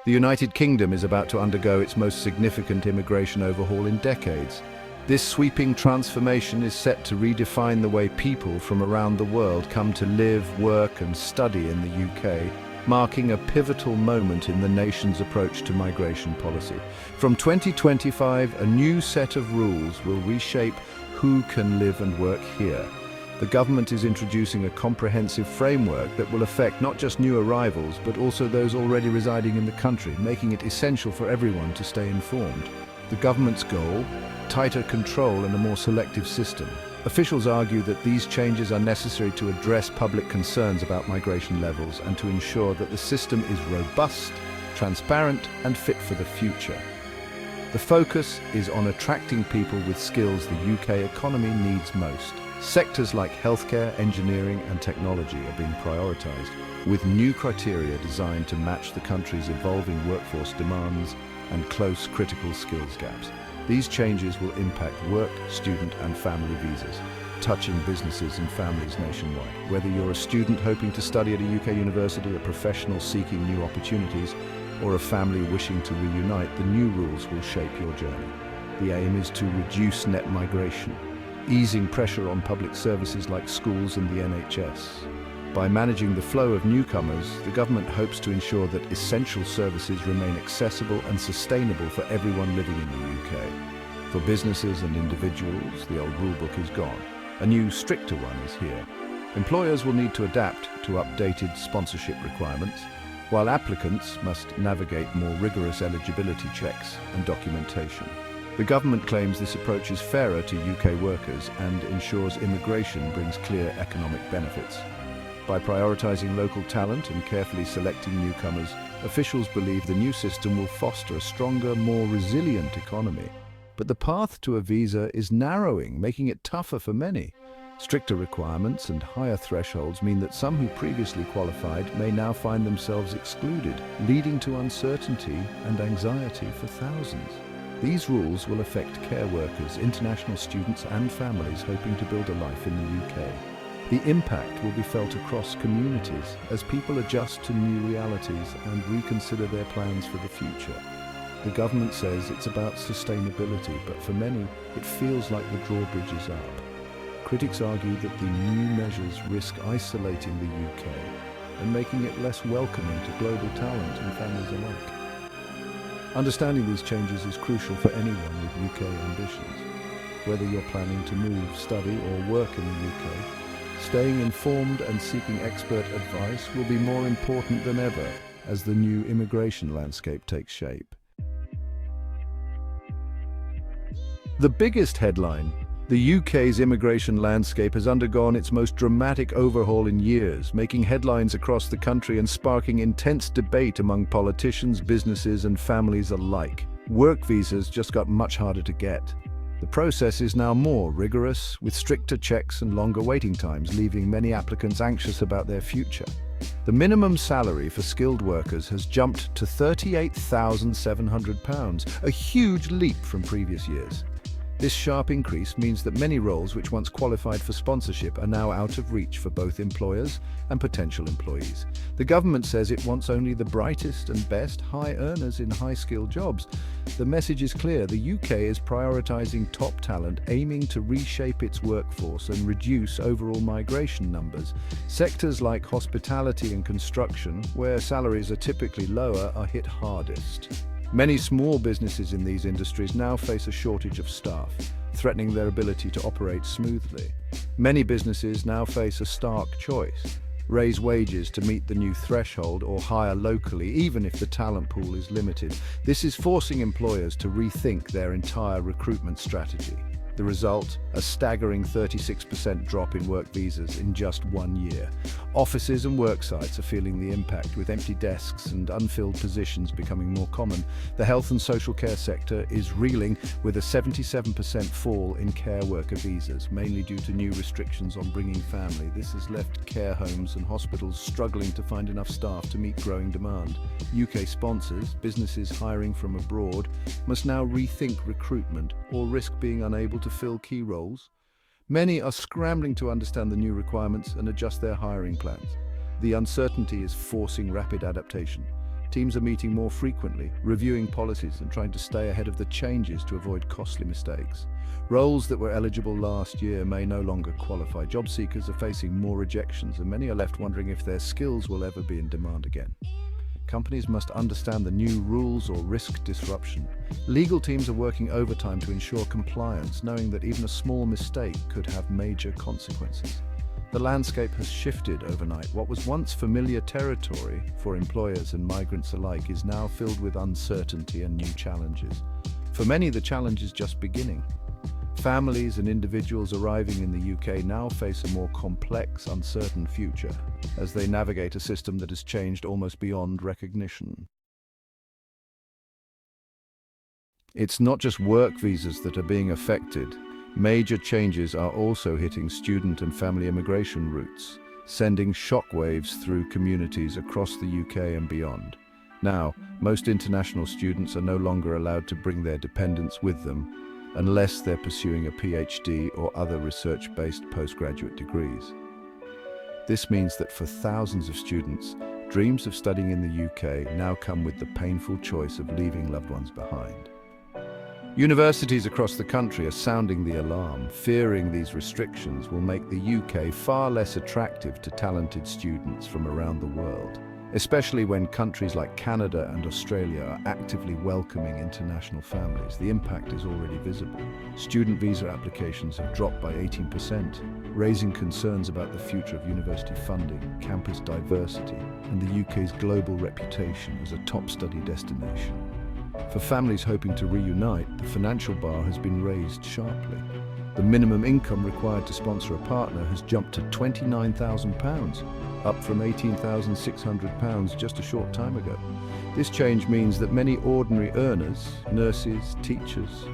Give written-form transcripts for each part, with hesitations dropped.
The United Kingdom is about to undergo its most significant immigration overhaul in decades. This sweeping transformation is set to redefine the way people from around the world come to live, work and study in the UK, marking a pivotal moment in the nation's approach to migration policy. From 2025, a new set of rules will reshape who can live and work here. The government is introducing a comprehensive framework that will affect not just new arrivals, but also those already residing in the country, making it essential for everyone to stay informed. The government's goal? Tighter control and a more selective system. Officials argue that these changes are necessary to address public concerns about migration levels and to ensure that the system is robust, transparent, and fit for the future. The focus is on attracting people with skills the UK economy needs most. Sectors like healthcare, engineering, and technology are being prioritised, with new criteria designed to match the country's evolving workforce demands and close critical skills gaps. These changes will impact work, student and family visas, touching businesses and families nationwide. Whether you're a student hoping to study at a UK university, a professional seeking new opportunities, or a family wishing to reunite, the new rules will shape your journey. The aim is to reduce net migration, easing pressure on public services like schools and the NHS. By managing the flow of newcomers, the government hopes to ensure that essential services remain accessible and sustainable for everyone living in the UK. For businesses and individuals, the old rulebook is gone. A new, stricter one is here. Employers will need to adapt to updated sponsorship requirements, while applicants must navigate more rigorous eligibility checks and documentation. The government claims this approach is fairer to UK workers and ensures immigration brings clear economic benefits. By prioritising local talent and carefully selecting newcomers, officials believe the new system will foster a stronger, more resilient economy. But the path to a visa is narrowing, making it tougher for many. Stricter requirements and higher thresholds mean that some who previously qualified may now find themselves excluded, leading to uncertainty and anxiety for thousands. These rules will affect care workers, international students and families hoping to build a life in the UK. The impact will be felt across communities as people adjust to new realities and reconsider their plans for the future. The government says it's about sustainability, but for many, it feels like the drawbridge is up. Critics argue that the new measures risk isolating the UK and making it less welcoming to global talent and families alike. Understanding these changes is crucial for anyone with UK ambitions. Whether you're planning to move, study or work in the UK, staying informed and seeking expert advice will be more important than ever as the new immigration landscape takes shape. The biggest headline: the UK's immigration landscape has undergone its most dramatic overhaul in years, making headlines across the country and sparking intense debate among politicians, businesses and families alike. Work visas just got much harder to get. The process is now more rigorous, with stricter checks and longer waiting times, leaving many applicants anxious about their future. The minimum salary for skilled workers has jumped to £38,700, a huge leap from previous years. This sharp increase means that many roles which once qualified for sponsorship are now out of reach for both employers and potential employees. The government says it wants only the brightest and best high earners in high-skilled jobs. The message is clear: the UK is prioritising top talent, aiming to reshape its workforce and reduce overall migration numbers. Sectors like hospitality and construction, where salaries are typically lower, are hit hardest. Many small businesses in these industries now face a shortage of staff, threatening their ability to operate smoothly. Many businesses now face a stark choice: raise wages to meet the new threshold or hire locally, even if the talent pool is limited. This is forcing employers to rethink their entire recruitment strategy. The result, a staggering 36% drop in work visas in just 1 year. Offices and work sites are feeling the impact, with empty desks and unfilled positions becoming more common. The health and social care sector is reeling, with a 77% fall in care worker visas, mainly due to new restrictions on bringing family. This has left care homes and hospitals struggling to find enough staff to meet growing demand. UK sponsors, businesses hiring from abroad, must now rethink recruitment or risk being unable to fill key roles. Many are scrambling to understand the new requirements and adjust their hiring plans. The uncertainty is forcing rapid adaptation. Teams are meeting more frequently, reviewing policies and trying to stay ahead of the changes to avoid costly mistakes. Roles that were eligible last year may no longer qualify. Job seekers are facing more rejections, and many are left wondering if their skills will ever be in demand again. Companies must understand the new rules or risk disruption. Legal teams are working overtime to ensure compliance, knowing that even a small mistake could have major consequences. The landscape has shifted overnight. What was once familiar territory for employers and migrants alike is now filled with uncertainty and new challenges. For many, the challenge is just beginning. Families and individuals arriving in the UK now face a more complex, uncertain future as they navigate a system that has changed almost beyond recognition. It's not just work visas that are being affected. Major changes are also hitting student and family immigration routes, sending shockwaves through communities across the UK and beyond. Now, most international students are no longer allowed to bring their dependents with them unless they're pursuing a PhD or other research-based postgraduate degrees. This means that for thousands of students, dreams of studying in the UK now come with the painful choice of leaving loved ones behind. Universities across the country are sounding the alarm, fearing these restrictions will make the UK far less attractive to talented students from around the world, especially when countries like Canada and Australia are actively welcoming international families. The impact is already visible. Student visa applications have dropped by 18%, raising concerns about the future of university funding, campus diversity, and the UK's global reputation as a top study destination. For families hoping to reunite, the financial bar has been raised sharply. The minimum income required to sponsor a partner has jumped to £29,000, up from £18,600 just a short time ago. This change means that many ordinary earners, nurses, teachers,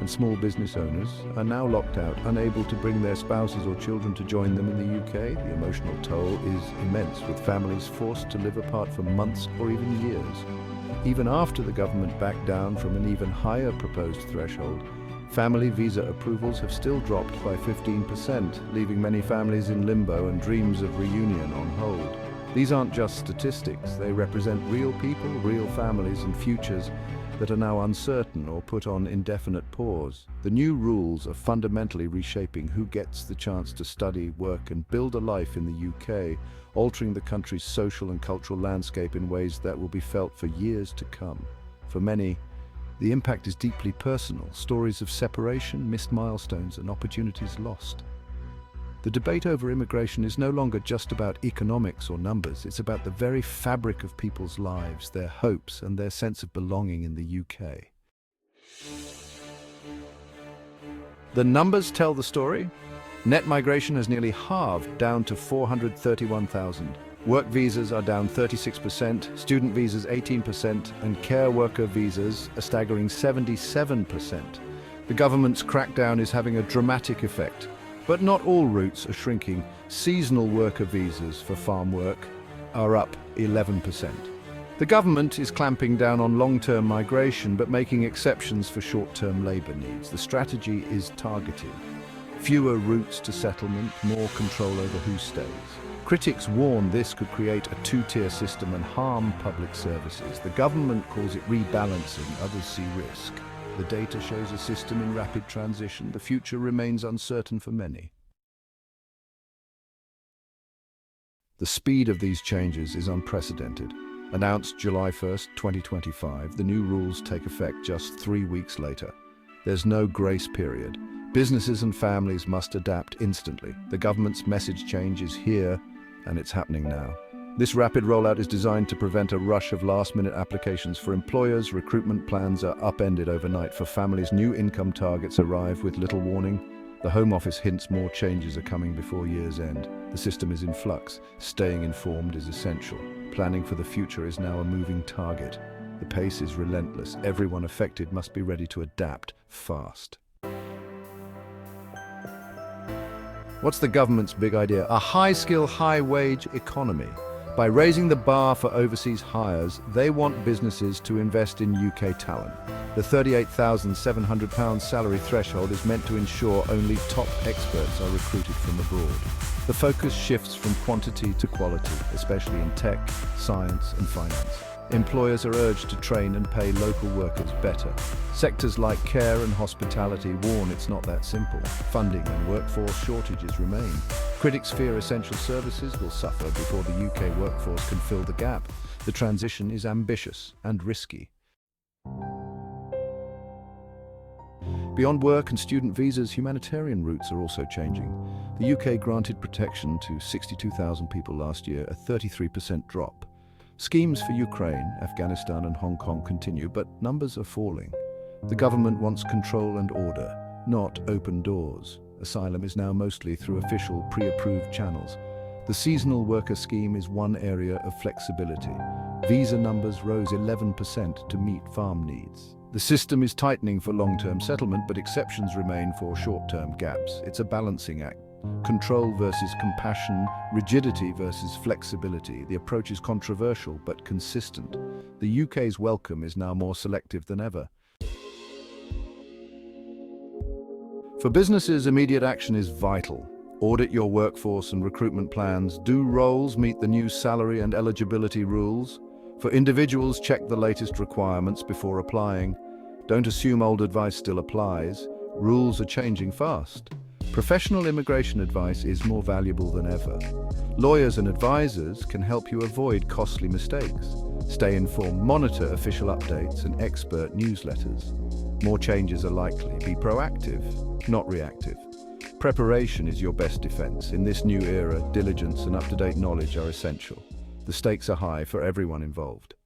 and small business owners are now locked out, unable to bring their spouses or children to join them in the UK. The emotional toll is immense, with families forced to live apart for months or even years. Even after the government backed down from an even higher proposed threshold, family visa approvals have still dropped by 15%, leaving many families in limbo and dreams of reunion on hold. These aren't just statistics, they represent real people, real families, and futures that are now uncertain or put on indefinite pause. The new rules are fundamentally reshaping who gets the chance to study, work, and build a life in the UK, altering the country's social and cultural landscape in ways that will be felt for years to come. For many, the impact is deeply personal. Stories of separation, missed milestones, and opportunities lost. The debate over immigration is no longer just about economics or numbers. It's about the very fabric of people's lives, their hopes, and their sense of belonging in the UK. The numbers tell the story. Net migration has nearly halved, down to 431,000. Work visas are down 36%, student visas 18%, and care worker visas a staggering 77%. The government's crackdown is having a dramatic effect. But not all routes are shrinking. Seasonal worker visas for farm work are up 11%. The government is clamping down on long-term migration, but making exceptions for short-term labour needs. The strategy is targeted. Fewer routes to settlement, more control over who stays. Critics warn this could create a two-tier system and harm public services. The government calls it rebalancing, others see risk. The data shows a system in rapid transition. The future remains uncertain for many. The speed of these changes is unprecedented. Announced July 1st, 2025, the new rules take effect just 3 weeks later. There's no grace period. Businesses and families must adapt instantly. The government's message change is here, and it's happening now. This rapid rollout is designed to prevent a rush of last-minute applications for employers. Recruitment plans are upended overnight. For families, new income targets arrive with little warning. The Home Office hints more changes are coming before year's end. The system is in flux. Staying informed is essential. Planning for the future is now a moving target. The pace is relentless. Everyone affected must be ready to adapt fast. What's the government's big idea? A high-skill, high-wage economy. By raising the bar for overseas hires, they want businesses to invest in UK talent. The £38,700 salary threshold is meant to ensure only top experts are recruited from abroad. The focus shifts from quantity to quality, especially in tech, science, and finance. Employers are urged to train and pay local workers better. Sectors like care and hospitality warn it's not that simple. Funding and workforce shortages remain. Critics fear essential services will suffer before the UK workforce can fill the gap. The transition is ambitious and risky. Beyond work and student visas, humanitarian routes are also changing. The UK granted protection to 62,000 people last year, a 33% drop. Schemes for Ukraine, Afghanistan and Hong Kong continue, but numbers are falling. The government wants control and order, not open doors. Asylum is now mostly through official, pre-approved channels. The seasonal worker scheme is one area of flexibility. Visa numbers rose 11% to meet farm needs. The system is tightening for long-term settlement, but exceptions remain for short-term gaps. It's a balancing act. Control versus compassion, rigidity versus flexibility. The approach is controversial but consistent. The UK's welcome is now more selective than ever. For businesses, immediate action is vital. Audit your workforce and recruitment plans. Do roles meet the new salary and eligibility rules? For individuals, check the latest requirements before applying. Don't assume old advice still applies. Rules are changing fast. Professional immigration advice is more valuable than ever. Lawyers and advisors can help you avoid costly mistakes. Stay informed, monitor official updates and expert newsletters. More changes are likely. Be proactive, not reactive. Preparation is your best defense. In this new era, diligence and up-to-date knowledge are essential. The stakes are high for everyone involved.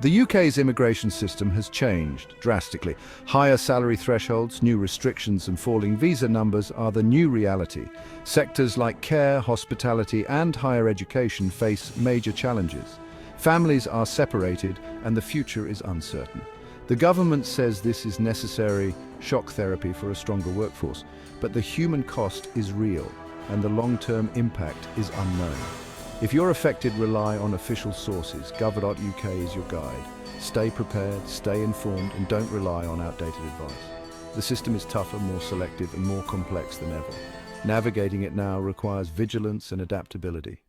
The UK's immigration system has changed drastically. Higher salary thresholds, new restrictions and falling visa numbers are the new reality. Sectors like care, hospitality and higher education face major challenges. Families are separated and the future is uncertain. The government says this is necessary shock therapy for a stronger workforce, but the human cost is real and the long-term impact is unknown. If you're affected, rely on official sources. Gov.uk is your guide. Stay prepared, stay informed, and don't rely on outdated advice. The system is tougher, more selective, and more complex than ever. Navigating it now requires vigilance and adaptability.